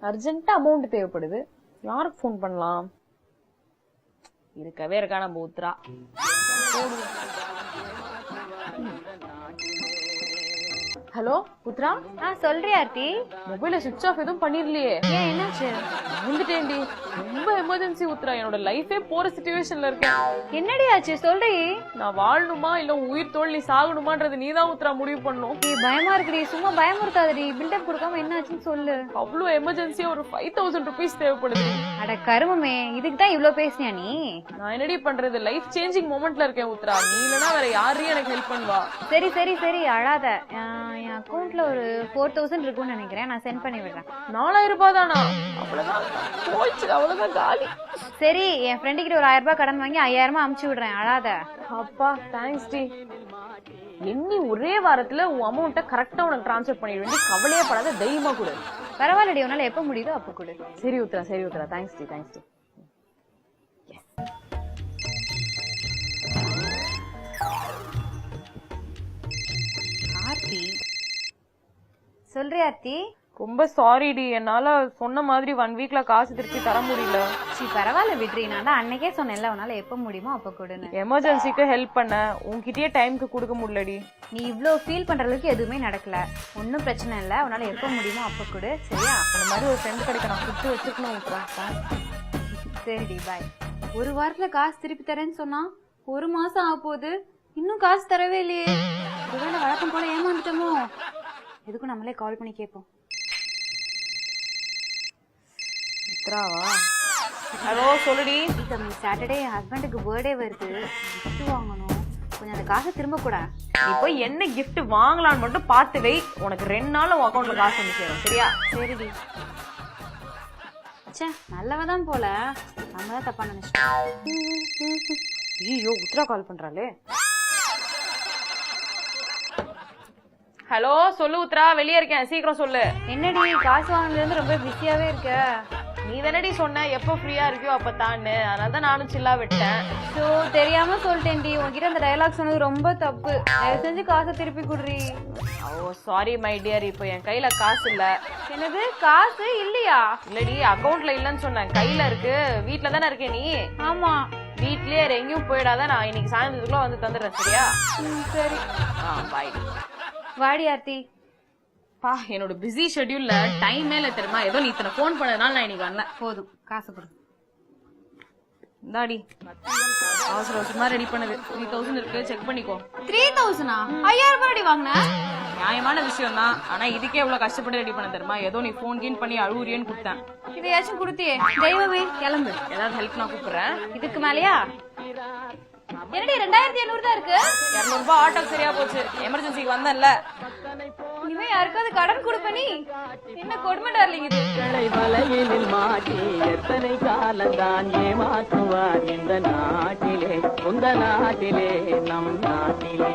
அர்ஜென்ட்டா அமௌண்ட் தேவைப்படுது. யாருக்கு ஃபோன் பண்ணலாம்? இருக்கவே இருக்கா நம்ம உத்ரா. ஹலோ உத்ரா. சொல்றியா ஆர்த்தி? மொபைல சுவிட்ச் ஆஃப் எதுவும் பண்ணிரலையே? ஏன் என்னாச்சு? வந்துட்டேன்டி. ரொம்ப எமர்ஜென்சி உத்ரா. என்னோட லைஃபே போற சிச்சுவேஷன்ல இருக்கேன். என்னடி ஆச்சு சொல்றி. நான் வாழணுமா இல்ல உயிர் தோல் நீ சாகணுமான்றது நீதான் உத்ரா முடிவு பண்ணும். நீ பயமா இருக்குடி. சும்மா பயமுறுத்தாதடி. பில்டப் கொடுக்காம என்ன ஆச்சுன்னு சொல்லு. அவ்வளவு எமர்ஜென்சியா ஒரு 5000 rupees தேவைப்படுது. அட கருமமே, இதுக்கு தான் இவ்ளோ பேசினியா நீ? நான் என்னடி பண்றது? லைஃப் சேஞ்சிங் மொமெண்ட்ல இருக்கேன் உத்ரா. நீ இல்லனா வேற யாரையும் எனக்கு ஹெல்ப் பண்ணுவா? சரி சரி சரி அழாத. என் அக்கவுண்ட்ல ஒரு 4000 இருக்கும்னு நினைக்கிறேன். நான் சென்ட் பண்ணி விடுறேன். 4000 ரூபாய் தானா? அவ்வளவுதான் போயிடுச்சு. அவ்வளவுதான் காலி. சரி, என் ஃப்ரெண்டு கிட்ட ஒரு 1000 ரூபாய் கடன் வாங்கி 5000 அமுச்சு விடுறேன். அழாத. அப்பா தேங்க்ஸ் டி. எண்ணி ஒரே வாரத்துல உன் அமௌண்ட்டை கரெக்டா உனக்கு டிரான்ஸ்ஃபர் பண்ணிடுவேன். கவலையே படாத, தைரியமா கொடு. பரவாயில்லடி, உன்னால எப்ப முடியுதோ அப்ப கொடு. சரி உத்ரா, சரி உத்ரா. தேங்க்ஸ் டி, தேங்க்ஸ் டி. ஆர்த்தி சொல்றி. ஆர்த்தி ரொம்ப சாரி டி. என்னால சொன்ன மாதிரி 1 வீக்ல காசு திருப்பி தர முடியல. சரி பரவாயில்ல விட்ரி. நான் தான் அன்னைக்கே சொன்னேன்ல, உன்னால எப்ப முடியுமோ அப்ப கொடுன்னு. எமர்ஜென்சிக்கு ஹெல்ப் பண்ண உன்கிட்டயே டைம்க்கு கொடுக்க முடியலடி. நீ இவ்ளோ ஃபீல் பண்ற அளவுக்கு எதுவுமே நடக்கல. ஒன்னும் பிரச்சனை இல்ல. உன்னால எப்ப முடியுமோ அப்ப கொடு. சரியா? அந்த மாதிரி ஒரு ஃப்ரெண்ட் கிடைக்க நான் கொடுத்து வச்சிருக்கணும் உத்ரா. சரிடி, பாய். ஒரு வாரத்துல காசு திருப்பி தரேன்னு சொன்னா 1 மாசம் ஆக போகுது. இன்னும் காசு தரவே இல்லையே. ஒருவேளை வழக்கம் போல ஏமாந்துட்டோமோ? எதுக்கும் நம்மளே கால் பண்ணி கேட்போம். உத்ராவா? ஹலோ சொல்லுடி. சாட்டர்டே என் ஹஸ்பண்டுக்கு பர்த்டே வருது. கிஃப்ட் வாங்கணும். கொஞ்சம் அந்த காசை திரும்ப கூட. நீ போய் என்ன கிஃப்ட் வாங்கலான்னு மட்டும் பார்த்து வை. உனக்கு 2 நாள் உன் அக்கௌண்ட்ல காசு வந்து சேரும். சரியா? சரிடி. சே, நல்லவதான் போல. நம்ம தான் தப்பா நினைச்சிட்டோம். ஐயோ, உத்ரா கால் பண்றாளே. ஹலோ சொல்லு உத்ரா. வெளியே இருக்கேன், சீக்கிரம் சொல்லு. என்னடி காசு வாங்கினதுல இருந்து ரொம்ப பிஸியாவே இருக்க? நீ தானடி சொன்ன எப்போ ஃப்ரீயா இருக்கியோ அப்ப தான்னு. அதனாலதான் நானும் சில்லா விட்டேன். ஸோ தெரியாம சொல்லிட்டேன்டி. உங்ககிட்ட அந்த டயலாக் சொன்னது ரொம்ப தப்பு. தயவு செஞ்சு காசை திருப்பி குடுறி. ஓ சாரி மை டியர். இப்போ என் கையில காசு இல்ல. என்னது காசு இல்லையா? இல்லடி, அக்கௌண்ட்ல இல்லன்னு சொன்னேன். கையில இருக்கு. வீட்டுல தானே இருக்கேன் நீ? ஆமா. வீட்லயே எங்கேயும் போயிடாத. நான் இன்னைக்கு சாயந்தரத்துக்குள்ள வந்து தந்துடுறேன். சரியா? சரி. பாய். வாடி ஆர்த்தி. பா, என்னோட பிஸி ஷெட்யூல்ல டைமே இல்ல தெரியுமா? ஏதோ நீ இத்தனை போன் பண்ணதுனால நான் இன்னைக்கு வரல. போதும், காசு கொடு. இந்தாடி, அவசர அவசரமா ரெடி பண்ணது. 3000 இருக்கு, செக் பண்ணிக்கோ. 3000? 5000 ரூபாய் வாங்கின? நியாயமான விஷயம் தான். ஆனா இதுக்கே எவ்வளவு கஷ்டப்பட்டு ரெடி பண்ண தெரியுமா? ஏதோ நீ போன் கீன் பண்ணி அழுவுறியன்னு கொடுத்தேன். இதையாச்சும் கொடுத்தியே. தெய்வமே, கிளம்பு. ஏதாவது ஹெல்ப் நான் கூப்பிடுறேன். இதுக்கு மேலயா? என்னடி 2700 தான் இருக்கு? 200 ரூபாய் ஆட்டோ சரியா போச்சு. எமர்ஜென்சிக்கு வந்தேன்ல. இனிமே யாருக்காவது கடன் கொடுப்ப நீ? என்ன கொடுமை டார்லிங் இது. வலையினில் மாட்டி எத்தனை காலந்தான் ஏமாற்றுவார் இந்த நாட்டிலே, உந்த நாட்டிலே, நம் நாட்டிலே.